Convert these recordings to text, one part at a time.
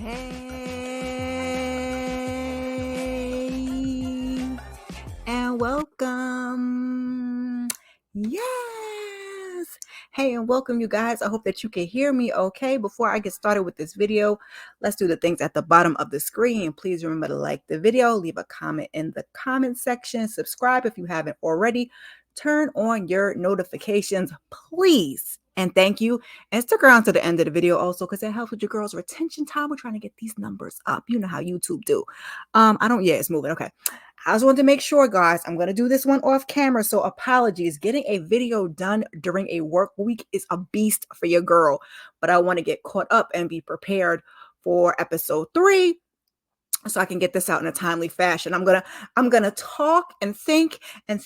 Hey, and welcome. Yes. Hey, and welcome, you guys. I hope that you can hear me okay. Before I get started with this video, let's do the things at the bottom of the screen. Please remember to like the video, leave a comment in the comment section, subscribe if you haven't already, turn on your notifications, please. And thank you. And stick around to the end of the video also, because it helps with your girls' retention time. We're trying to get these numbers up. You know how YouTube do. It's moving. Okay. I just wanted to make sure, guys, I'm going to do this one off camera. So apologies. Getting a video done during a work week is a beast for your girl. But I want to get caught up and be prepared for episode 3, so I can get this out in a timely fashion. I'm gonna talk and think and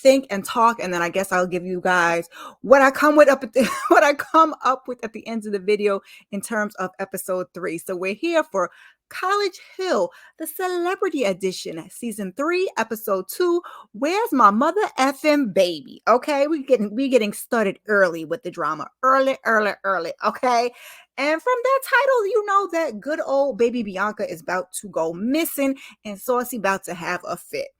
talk, and then I guess I'll give you guys what I come up with at the end of the video in terms of episode 3. So we're here for College Hill, the Celebrity Edition, season 3, episode 2. Where's my mother effing baby? Okay, we getting started early with the drama, early. Okay. And from that title, you know that good old baby Bianca is about to go missing and Saucy about to have a fit.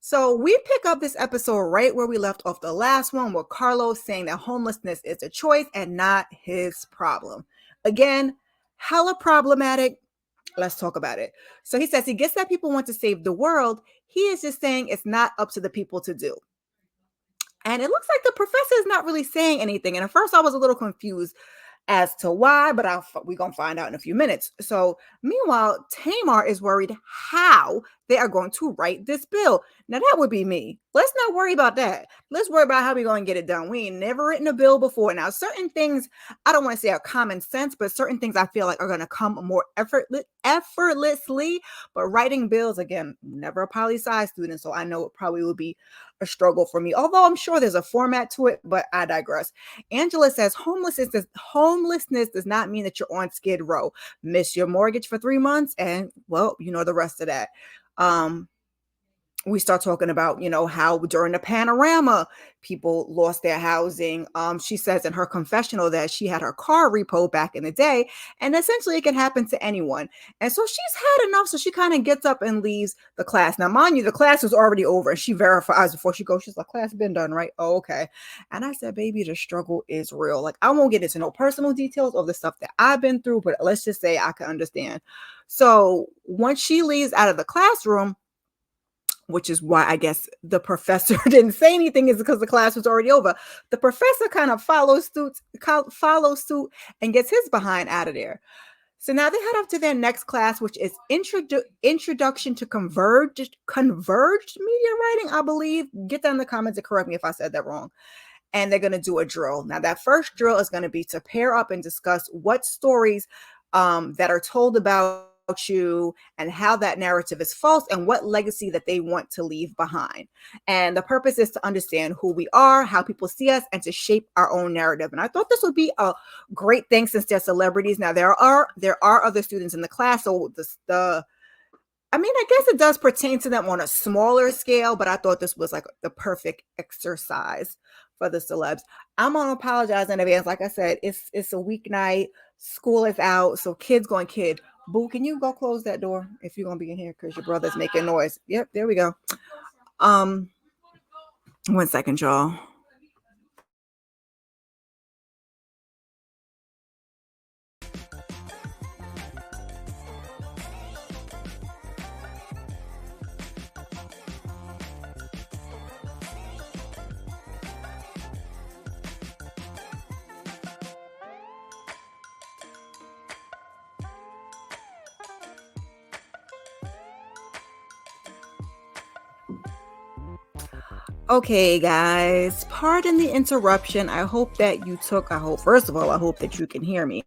So we pick up this episode right where we left off the last one, with Carlos saying that homelessness is a choice and not his problem. Again, hella problematic. Let's talk about it. So he says he gets that people want to save the world. He is just saying it's not up to the people to do. And it looks like the professor is not really saying anything. And at first I was a little confused as to why, but we're going to find out in a few minutes. So meanwhile, Tamar is worried how they are going to write this bill. Now that would be me. Let's not worry about that. Let's worry about how we're going to get it done. We ain't never written a bill before. Now, certain things, I don't want to say are common sense, but certain things I feel like are going to come more effortlessly. But writing bills, again, never a poli-sci student, so I know it probably will be a struggle for me, although I'm sure there's a format to it, but I digress. Angela says homelessness does not mean that you're on Skid Row. Miss your mortgage for 3 months, and well, you know the rest of that. We start talking about, how during the panorama, people lost their housing. She says in her confessional that she had her car repoed back in the day, and essentially it can happen to anyone. And so she's had enough, so she kind of gets up and leaves the class. Now, mind you, the class was already over, and she verifies before she goes. She's like, class been done, right? Oh, okay. And I said, baby, the struggle is real. Like, I won't get into no personal details of the stuff that I've been through, but let's just say I can understand. So once she leaves out of the classroom, which is why I guess the professor didn't say anything, is because the class was already over. The professor kind of follows suit and gets his behind out of there. So now they head up to their next class, which is Introduction to Converged Media Writing, I believe. Get down in the comments and correct me if I said that wrong. And they're going to do a drill. Now, that first drill is going to be to pair up and discuss what stories that are told about you and how that narrative is false and what legacy that they want to leave behind. And the purpose is to understand who we are, how people see us, and to shape our own narrative. And I thought this would be a great thing since they're celebrities. Now there are other students in the class, so I guess it does pertain to them on a smaller scale, but I thought this was like the perfect exercise for the celebs. I'm gonna apologize in advance. Like I said, it's a weeknight, school is out, so kids going kid. Boo, can you go close that door if you're gonna be in here because your brother's making noise? Yep, there we go. 1 second, y'all. Okay, guys, pardon the interruption. I hope that you can hear me.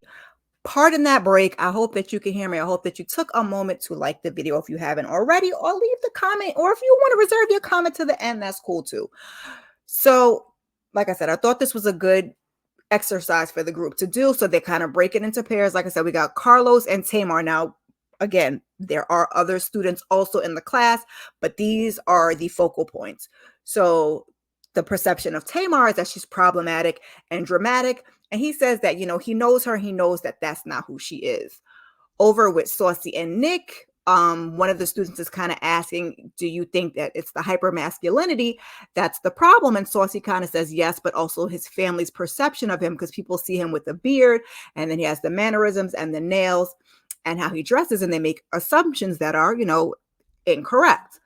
Pardon that break. I hope that you can hear me. I hope that you took a moment to like the video if you haven't already, or leave the comment, or if you want to reserve your comment to the end, that's cool too. So, like I said, I thought this was a good exercise for the group to do. So they kind of break it into pairs. Like I said, we got Carlos and Tamar. Now, again, there are other students also in the class, but these are the focal points. So the perception of Tamar is that she's problematic and dramatic. And he says that, he knows her. He knows that that's not who she is. Over with Saucy and Nick, one of the students is kind of asking, do you think that it's the hypermasculinity that's the problem? And Saucy kind of says yes, but also his family's perception of him, because people see him with a beard, and then he has the mannerisms and the nails and how he dresses, and they make assumptions that are, incorrect.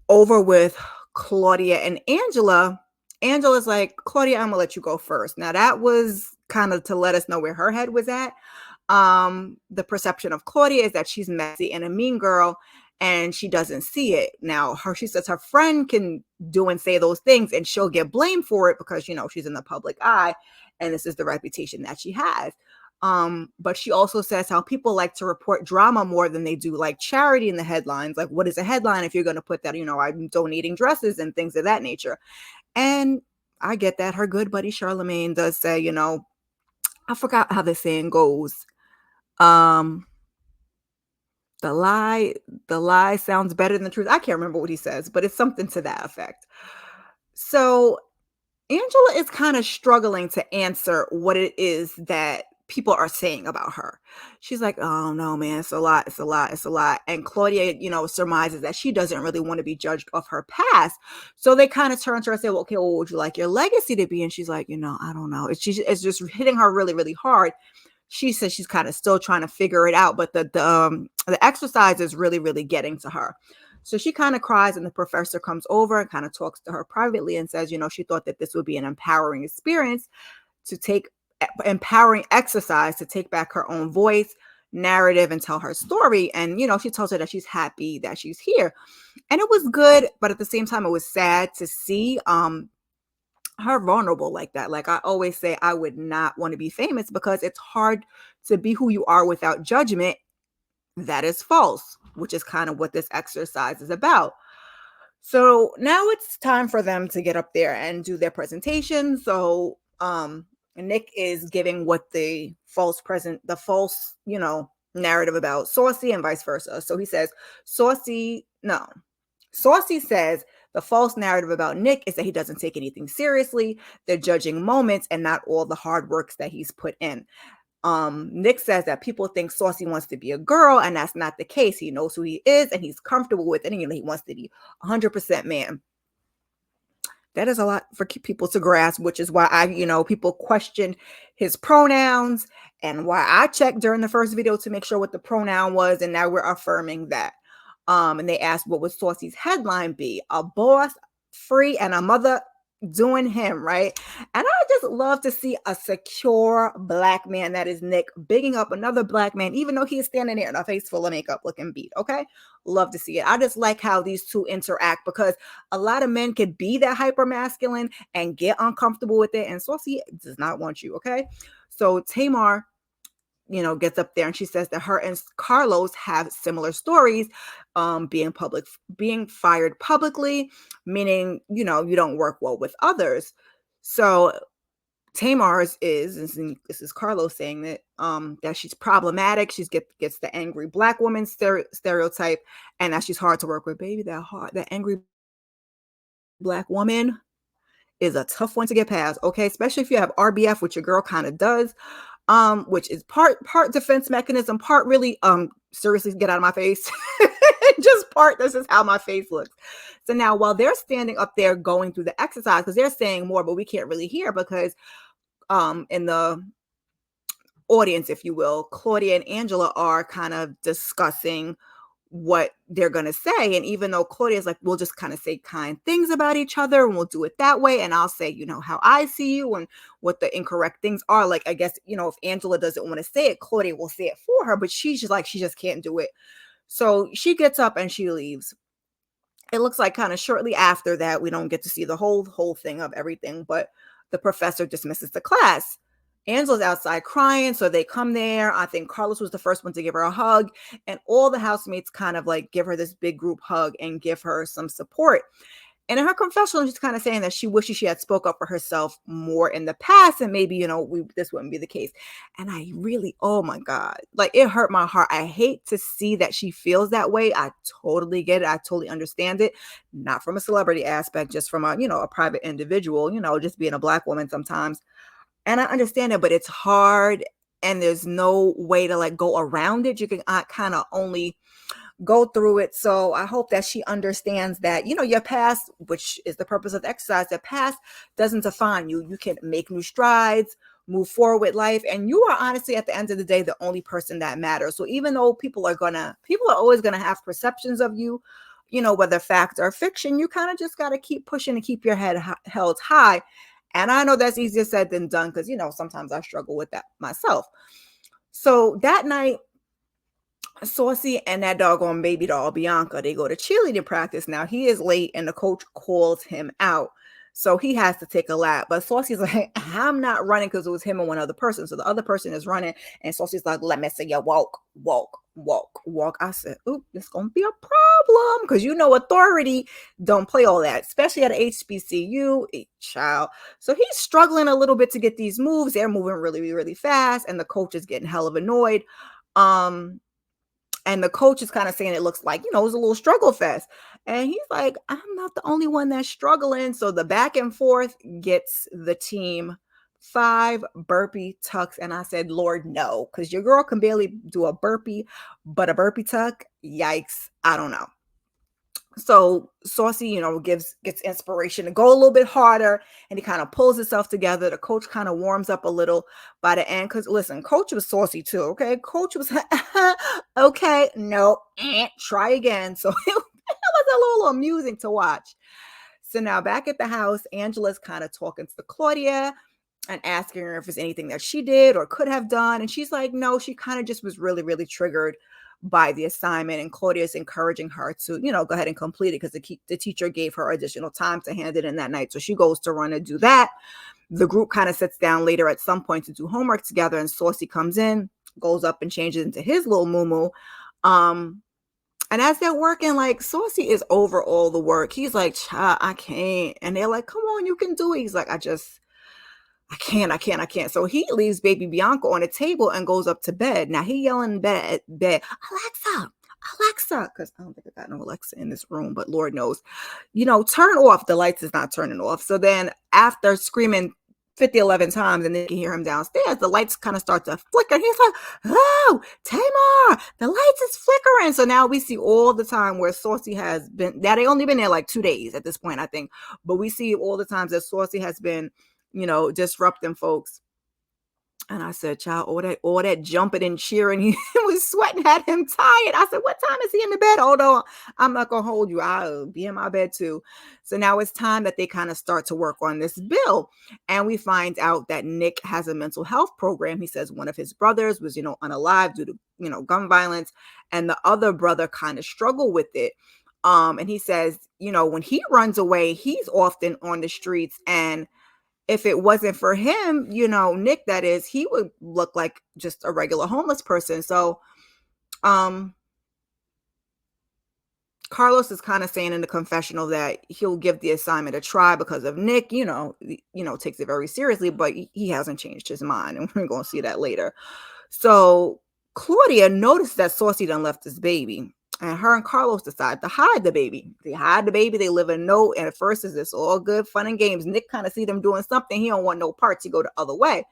Over with Claudia and Angela. Angela's like, Claudia, I'm gonna let you go first. Now that was kind of to let us know where her head was at. The perception of Claudia is that she's messy and a mean girl, and she doesn't see it. Now she says her friend can do and say those things and she'll get blamed for it because she's in the public eye, and this is the reputation that she has. But she also says how people like to report drama more than they do like charity in the headlines. Like, what is a headline if you're going to put that, I'm donating dresses and things of that nature? And I get that. Her good buddy Charlemagne does say, I forgot how the saying goes. The lie sounds better than the truth. I can't remember what he says, but it's something to that effect. So Angela is kind of struggling to answer what it is that people are saying about her. She's like, oh no, man, it's a lot. It's a lot. It's a lot. And Claudia, surmises that she doesn't really want to be judged off her past. So they kind of turn to her and say, well, okay, well, what would you like your legacy to be? And she's like, I don't know. It's just hitting her really, really hard. She says she's kind of still trying to figure it out, but the exercise is really, really getting to her. So she kind of cries, and the professor comes over and kind of talks to her privately and says, she thought that this would be an empowering experience to take empowering exercise to take back her own voice, narrative, and tell her story. And, she tells her that she's happy that she's here. And it was good, but at the same time, it was sad to see her vulnerable like that. Like I always say, I would not want to be famous because it's hard to be who you are without judgment. That is false, which is kind of what this exercise is about. So now it's time for them to get up there and do their presentation. So Nick is giving what the false, narrative about Saucy and vice versa. So he says, Saucy says the false narrative about Nick is that he doesn't take anything seriously. They're judging moments and not all the hard works that he's put in. Nick says that people think Saucy wants to be a girl, and that's not the case. He knows who he is, and he's comfortable with it, and he wants to be 100% man. That is a lot for people to grasp, which is why people question his pronouns, and why I checked during the first video to make sure what the pronoun was, and now we're affirming that. And they asked, what would Saucy's headline be? A boss, free, and a mother doing him, right? And I just love to see a secure Black man, that is Nick, bigging up another Black man, even though he is standing there in a face full of makeup looking beat. Okay, love to see it. I just like how these two interact, because a lot of men could be that hyper masculine and get uncomfortable with it, and Saucy does not want you. Okay, so Tamar gets up there and she says that her and Carlos have similar stories, being fired publicly, meaning, you don't work well with others. So Tamar's this is Carlos saying that she's problematic. She gets the angry Black woman stereotype, and that she's hard to work with. Baby, that angry Black woman is a tough one to get past. Okay, especially if you have RBF, which your girl kind of does. Which is part defense mechanism, part really seriously get out of my face. Just part, this is how my face looks. So now while they're standing up there going through the exercise, because they're saying more, but we can't really hear because in the audience, if you will, Claudia and Angela are kind of discussing what they're going to say. And even though Claudia's like, we'll just kind of say kind things about each other and we'll do it that way. And I'll say, how I see you and what the incorrect things are. Like, I guess, if Angela doesn't want to say it, Claudia will say it for her, but she's just like, she just can't do it. So she gets up and she leaves. It looks like kind of shortly after that, we don't get to see the whole thing of everything, but the professor dismisses the class. Angela's outside crying, so they come there. I think Carlos was the first one to give her a hug, and all the housemates kind of like give her this big group hug and give her some support. And in her confessional, she's kind of saying that she wishes she had spoke up for herself more in the past, and maybe, this wouldn't be the case. And I really, oh my God, like it hurt my heart. I hate to see that she feels that way. I totally get it. I totally understand it. Not from a celebrity aspect, just from a private individual, just being a Black woman sometimes. And I understand it, but it's hard and there's no way to like go around it. You can kind of only go through it. So I hope that she understands that, your past, which is the purpose of the exercise, the past doesn't define you. You can make new strides, move forward with life. And you are honestly, at the end of the day, the only person that matters. So even though people are always going to have perceptions of you, whether fact or fiction, you kind of just got to keep pushing and keep your head held high. And I know that's easier said than done because, sometimes I struggle with that myself. So that night, Saucy and that doggone baby doll, Bianca, they go to cheerleading practice. Now he is late and the coach calls him out. So he has to take a lap. But Saucy's like, I'm not running, because it was him and one other person. So the other person is running. And Saucy's like, let me see you walk, walk, walk, walk. I said, oop, this going to be a problem. Because authority don't play all that, especially at HBCU, child. So he's struggling a little bit to get these moves. They're moving really, really fast. And the coach is getting hell of annoyed. And the coach is kind of saying it looks like, it was a little struggle fest. And he's like, I'm not the only one that's struggling. So the back and forth gets the team 5 burpee tucks. And I said, Lord, no, because your girl can barely do a burpee, but a burpee tuck, yikes, I don't know. So Saucy, gets inspiration to go a little bit harder, and he kind of pulls himself together. The coach kind of warms up a little by the end, because listen, coach was saucy too. Okay, coach was okay, no, try again. So it was a little amusing to watch. So now back at the house, Angela's kind of talking to Claudia and asking her if there's anything that she did or could have done, and she's like, no, she kind of just was really, really triggered by the assignment, and Claudia is encouraging her to, go ahead and complete it, because the teacher gave her additional time to hand it in that night. So she goes to run and do that. The group kind of sits down later at some point to do homework together, and Saucy comes in, goes up and changes into his little moo-moo. And as they're working, like, Saucy is over all the work. He's like, I can't. And they're like, come on, you can do it. He's like, I can't. So he leaves baby Bianca on the table and goes up to bed. Now he yelling in bed, Alexa, because I don't think I got no Alexa in this room, but Lord knows, turn off. The lights is not turning off. So then after screaming 11 times, and then you can hear him downstairs, the lights kind of start to flicker. He's like, oh, Tamar, the lights is flickering. So now we see all the time where Saucy has been, that they only been there like 2 days at this point, I think. But we see all the times that Saucy has been, disrupting folks. And I said, child, all that jumping and cheering, he was sweating, had him tired. I said, what time is he in the bed? Hold on, I'm not going to hold you. I'll be in my bed too. So now it's time that they kind of start to work on this bill. And we find out that Nick has a mental health program. He says one of his brothers was, unalive due to, gun violence. And the other brother kind of struggled with it. And he says, when he runs away, he's often on the streets, and if it wasn't for him, Nick, that is, he would look like just a regular homeless person. So, Carlos is kind of saying in the confessional that he'll give the assignment a try because of Nick, takes it very seriously, but he hasn't changed his mind, and we're going to see that later. So Claudia noticed that Saucy done left his baby, and her and Carlos decide to hide the baby. They hide the baby. They live a note. And at first, it's all good fun and games. Nick kind of see them doing something. He don't want no parts. He go the other way.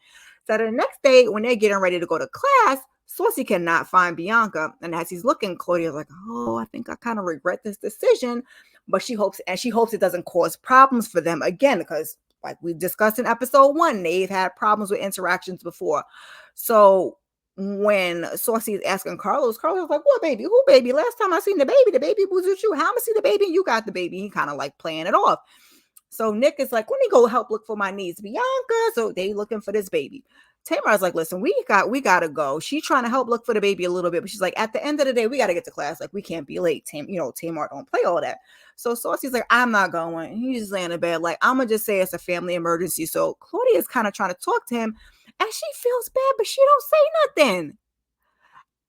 So the next day, when they're getting ready to go to class, Saucy cannot find Bianca. And as he's looking, Claudia's like, oh, I think I kind of regret this decision. But she hopes it doesn't cause problems for them again, because like we discussed in episode 1, they've had problems with interactions before. So when Saucy is asking Carlos like, what baby? Who baby? Last time I seen the baby was with you. How am I see the baby? And you got the baby. He kind of like playing it off. So Nick is like, let me go help look for my niece, Bianca. So they looking for this baby. Tamar's like, listen, we gotta go. She's trying to help look for the baby a little bit, but she's like, at the end of the day, we gotta get to class. Like, we can't be late. Tamar don't play all that. So Saucy's like, I'm not going. He's just laying in bed. Like, I'm gonna just say it's a family emergency. So Claudia is kind of trying to talk to him, and she feels bad, but she don't say nothing.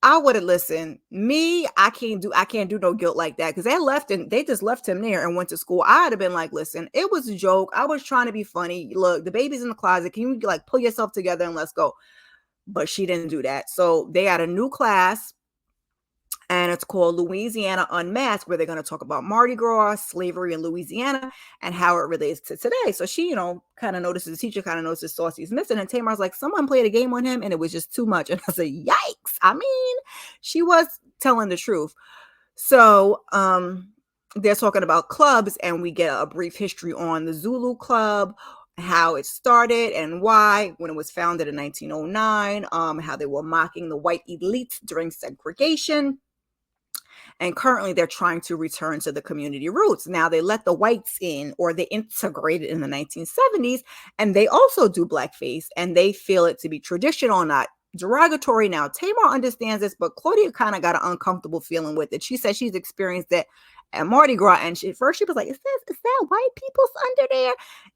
I would have listened. Me, I can't do no guilt like that, because they just left him there and went to school. I'd have been like, listen, it was a joke. I was trying to be funny. Look, the baby's in the closet. Can you like pull yourself together and let's go? But she didn't do that. So they had a new class, and it's called Louisiana Unmasked, where they're going to talk about Mardi Gras, slavery in Louisiana, and how it relates to today. So she, kind of notices, the teacher kind of notices Saucy's missing, and Tamar's like, someone played a game on him, and it was just too much. And I said, yikes. I mean, she was telling the truth. So they're talking about clubs, and we get a brief history on the Zulu Club, how it started and why, when it was founded in 1909, how they were mocking the white elites during segregation. And currently they're trying to return to the community roots. Now they let the whites in, or they integrated in the 1970s, and they also do blackface, and they feel it to be traditional, not derogatory. Now Tamar understands this, but Claudia kind of got an uncomfortable feeling with it. She said she's experienced it at Mardi Gras, and at first she was like, is that white people's under there?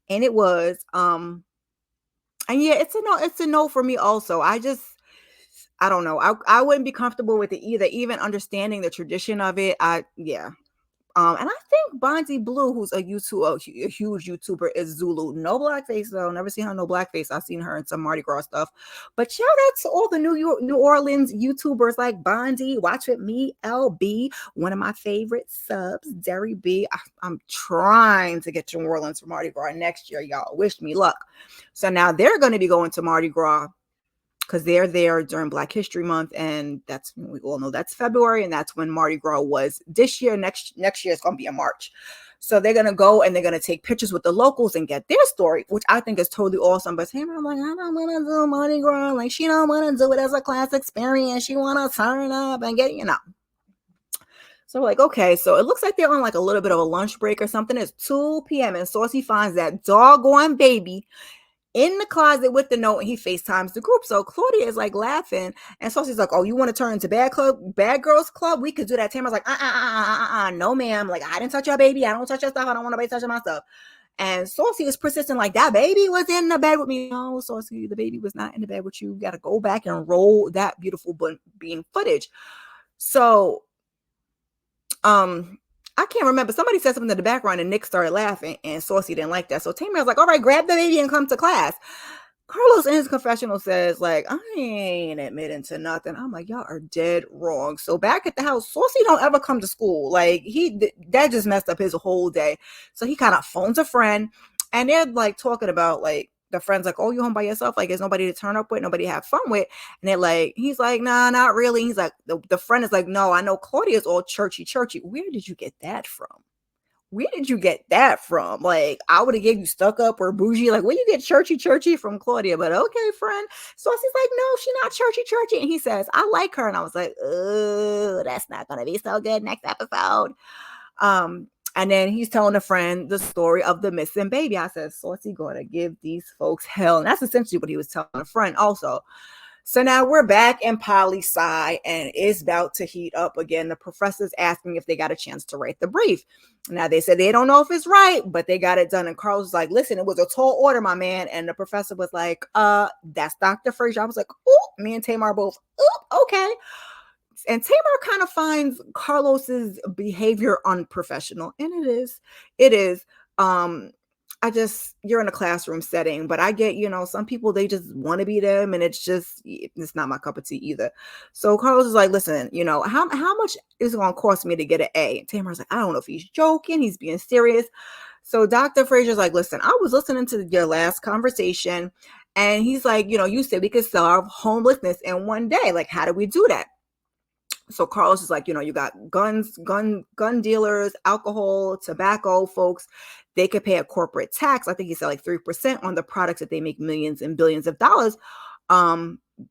And it was, and yeah, it's a no for me also. I don't know. I wouldn't be comfortable with it either, even understanding the tradition of it. Yeah. And I think Bonzi Blue, who's a huge YouTuber, is Zulu. No blackface though. Never seen her no blackface. I've seen her in some Mardi Gras stuff. But shout out to all the New Orleans YouTubers like Bonzi, Watch With Me, LB, one of my favorite subs, Derry B. I'm trying to get to New Orleans for Mardi Gras next year, y'all. Wish me luck. So now they're going to be going to Mardi Gras, because they're there during Black History Month, and that's, we all know that's February, and that's when Mardi Gras was this year. Next year is going to be in March. So they're going to go and they're going to take pictures with the locals and get their story, which I think is totally awesome. But Taylor, I'm like, I don't want to do Mardi Gras. Like, she don't want to do it as a class experience. She want to turn up and get, So like, okay, so it looks like they're on like a little bit of a lunch break or something. It's 2 p.m. and Saucy finds that doggone baby in the closet with the note, and he FaceTimes the group. So Claudia is like laughing, and Saucy's like, oh, you want to turn into bad girls club? We could do that. Tamar's like, no, ma'am. Like, I didn't touch your baby. I don't touch your stuff. I don't want nobody touching my stuff. And Saucy is persistent, like, that baby was in the bed with me. No, Saucy, the baby was not in the bed with you. You got to go back and roll that beautiful being footage. So, I can't remember. Somebody said something in the background and Nick started laughing, and Saucy didn't like that. So Tamar's like, all right, grab the baby and come to class. Carlos in his confessional says, like, I ain't admitting to nothing. I'm like, y'all are dead wrong. So back at the house, Saucy don't ever come to school. Like, that just messed up his whole day. So he kind of phones a friend, and they're like talking about, like, the friend's like, oh, you home by yourself? Like, there's nobody to turn up with, nobody to have fun with. And they're like, he's like, nah, not really. He's like, the friend is like, no, I know Claudia's all churchy. Where did you get that from? Where did you get that from? Like, I would have gave you stuck up or bougie. Like, where you get churchy from Claudia? But okay, friend. So she's like, no, she's not churchy. And he says, I like her. And I was like, oh, that's not going to be so good next episode. And then he's telling a friend the story of the missing baby. I said, Saucy gonna give these folks hell. And that's essentially what he was telling a friend also. So now we're back in poli-sci, and it's about to heat up again. The professor's asking if they got a chance to write the brief. Now they said they don't know if it's right, but they got it done. And Carlos was like, listen, it was a tall order, my man. And the professor was like, that's Dr. Frazier. I was like, oh, me and Tamar both, okay. And Tamar kind of finds Carlos's behavior unprofessional, and it is. You're in a classroom setting, but I get, some people, they just want to be them, and it's not my cup of tea either. So Carlos is like, listen, how much is it going to cost me to get an A? And Tamar's like, I don't know if he's joking, he's being serious. So Dr. Frazier's like, listen, I was listening to your last conversation, and he's like, you said we could solve homelessness in one day. Like, how do we do that? So Carlos is like, you got gun dealers, alcohol, tobacco folks. They could pay a corporate tax. I think he said like 3% on the products that they make millions and billions of dollars.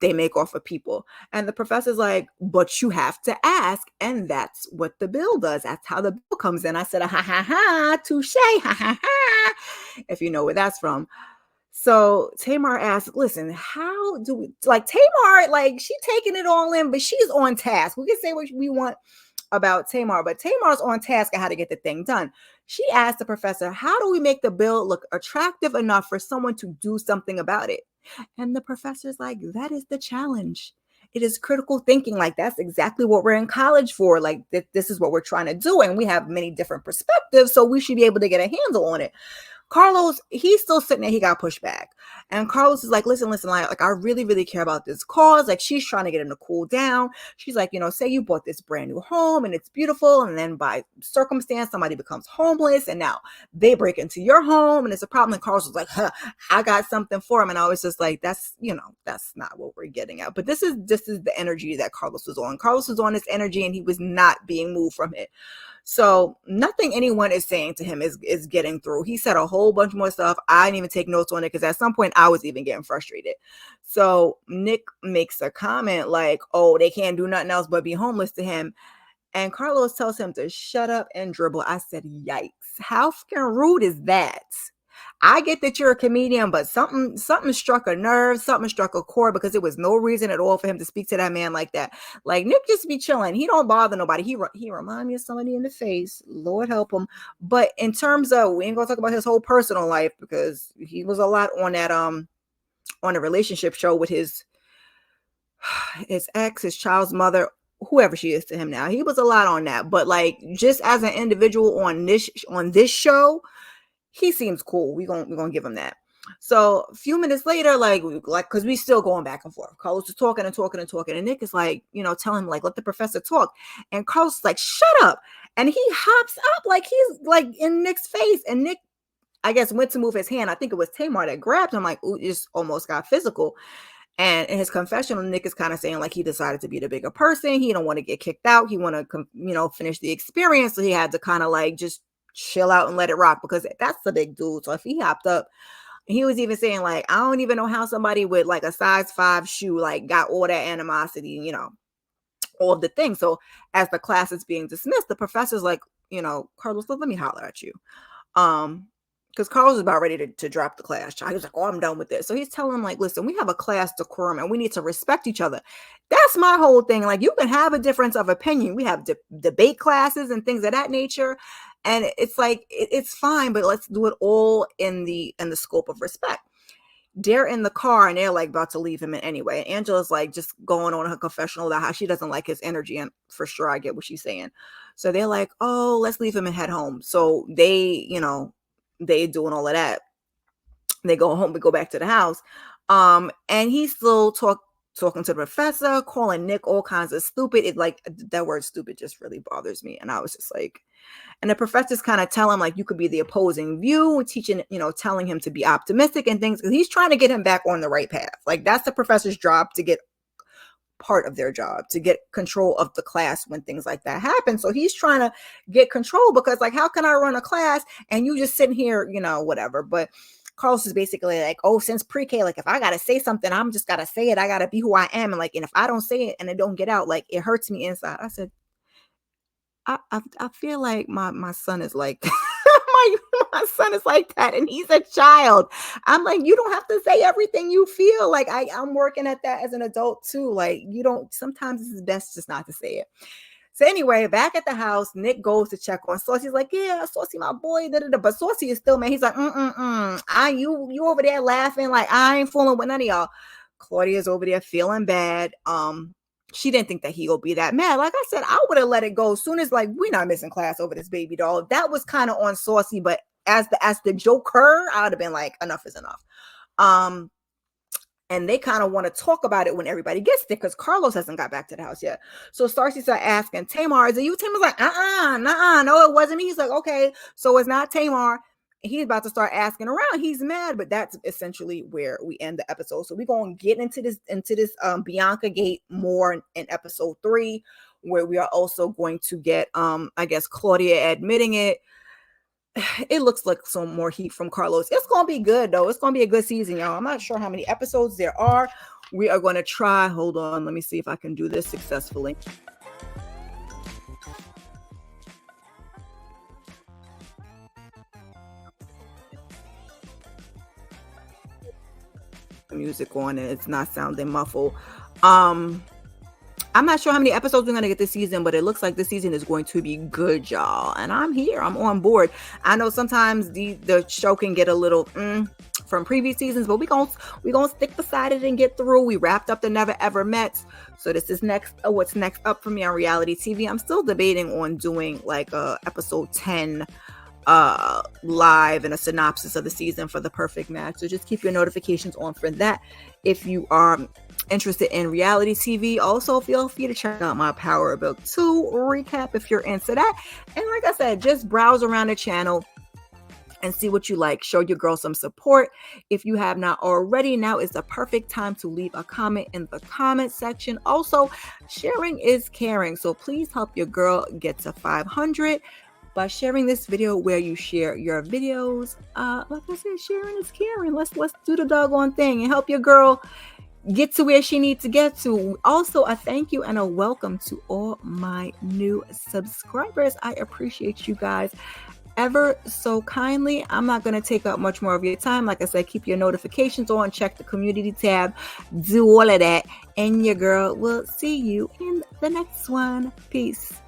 They make off of people. And the professor's like, but you have to ask. And that's what the bill does. That's how the bill comes in. I said, touche, if you know where that's from. So Tamar asked, listen, how do we, like, Tamar, like, she taking it all in, but she's on task. We can say what we want about Tamar, but Tamar's on task at how to get the thing done. She asked the professor, how do we make the bill look attractive enough for someone to do something about it? And the professor's like, that is the challenge. It is critical thinking. Like, that's exactly what we're in college for. Like, this is what we're trying to do. And we have many different perspectives, so we should be able to get a handle on it. Carlos, he's still sitting there. He got pushed back. And Carlos is like, listen, like I really, really care about this cause. Like, she's trying to get him to cool down. She's like, say you bought this brand new home and it's beautiful. And then by circumstance, somebody becomes homeless. And now they break into your home and it's a problem. And Carlos was like, I got something for him. And I was just like, that's not what we're getting at. But this is the energy that Carlos was on. Carlos was on this energy and he was not being moved from it. So nothing anyone is saying to him is getting through. He said a whole bunch more stuff. I didn't even take notes on it because at some point I was even getting frustrated. So Nick makes a comment like, oh, they can't do nothing else but be homeless to him. And Carlos tells him to shut up and dribble. I said, yikes. How fucking rude is that? I get that you're a comedian, but something struck a nerve, something struck a chord, because there was no reason at all for him to speak to that man like that. Like, Nick just be chilling. He don't bother nobody. He remind me of somebody in the face. Lord help him. But in terms of, we ain't gonna talk about his whole personal life because he was a lot on that on a relationship show with his ex, his child's mother, whoever she is to him now. He was a lot on that. But like, just as an individual on this show, he seems cool. We're gonna give him that. So a few minutes later, like, because we still going back and forth. Carlos is talking and talking and talking. And Nick is like, telling him, like, let the professor talk. And Carlos is like, shut up. And he hops up like he's like in Nick's face. And Nick, I guess, went to move his hand. I think it was Tamar that grabbed him, like, ooh, it just almost got physical. And in his confessional, Nick is kind of saying like he decided to be the bigger person. He don't want to get kicked out. He want to, finish the experience. So he had to kind of like just chill out and let it rock, because that's the big dude. So if he hopped up, he was even saying like, I don't even know how somebody with like a size 5 shoe like got all that animosity, all of the things. So as the class is being dismissed, the professor's like, Carlos, let me holler at you. Because Carlos is about ready to drop the class. He was like, oh, I'm done with this. So he's telling him, like, listen, we have a class decorum and we need to respect each other. That's my whole thing. Like, you can have a difference of opinion. We have debate classes and things of that nature. And it's like, it's fine, but let's do it all in the scope of respect. They're in the car and they're like about to leave him in anyway. And Angela's like just going on her confessional about how she doesn't like his energy. And for sure, I get what she's saying. So they're like, oh, let's leave him and head home. So they doing all of that. They go home, we go back to the house. And he's still talking to the professor, calling Nick all kinds of stupid. It like, that word stupid just really bothers me. And I was just like, and the professors kind of tell him like, you could be the opposing view, teaching, telling him to be optimistic and things, because he's trying to get him back on the right path. Like, that's the professor's job, to get part of their job, to get control of the class when things like that happen. So he's trying to get control, because like, how can I run a class and you just sitting here, whatever. But Carlos is basically like, oh, since pre-K, like, if I gotta say something, I'm just gotta say it. I gotta be who I am. And like, and if I don't say it and it don't get out, like, it hurts me inside. I said, I feel like my son is like my son is like that, and he's a child. I'm like, you don't have to say everything you feel. Like, I'm working at that as an adult too. Like, sometimes it's best just not to say it. So anyway, back at the house, Nick goes to check on Saucy. He's like, yeah, Saucy, my boy. But Saucy is still mad. He's like, you over there laughing like I ain't fooling with none of y'all. Claudia's over there feeling bad. She didn't think that he'll be that mad. Like I said, I would have let it go as soon as, like, we're not missing class over this baby doll. That was kind of on Saucy, but as the joker, I would have been like, enough is enough. And they kind of want to talk about it when everybody gets there, because Carlos hasn't got back to the house yet. So Saucy started asking, Tamar, is it you? Tamar's like, no, it wasn't me. He's like, okay, so it's not Tamar. He's about to start asking around. He's mad, but that's essentially where we end the episode. So we're going to get into this Bianca Gate more in episode 3, where we are also going to get, I guess, Claudia admitting it. It looks like some more heat from Carlos. It's going to be good, though. It's going to be a good season, y'all. I'm not sure how many episodes there are. We are going to try. Hold on. Let me see if I can do this successfully. Music on and it's not sounding muffled. I'm not sure how many episodes we're going to get this season, but it looks like this season is going to be good, y'all. And I'm here. I'm on board. I know sometimes the show can get a little from previous seasons, but we're gonna stick beside it and get through. We wrapped up the Never Ever Met. So this is what's next up for me on reality TV. I'm still debating on doing like episode 10 live and a synopsis of the season for the perfect match. So just keep your notifications on for that. If you are interested in reality TV, also feel free to check out my Power Book 2 recap if you're into that. And like I said, just browse around the channel and see what you like. Show your girl some support. If you have not already, now is the perfect time to leave a comment in the comment section. Also, sharing is caring, so please help your girl get to 500 by sharing this video where you share your videos. Like I said, sharing is caring. Let's do the doggone thing and help your girl get to where she needs to get to. Also, a thank you and a welcome to all my new subscribers. I appreciate you guys ever so kindly. I'm not going to take up much more of your time. Like I said, keep your notifications on, check the community tab, do all of that, and your girl will see you in the next one. Peace.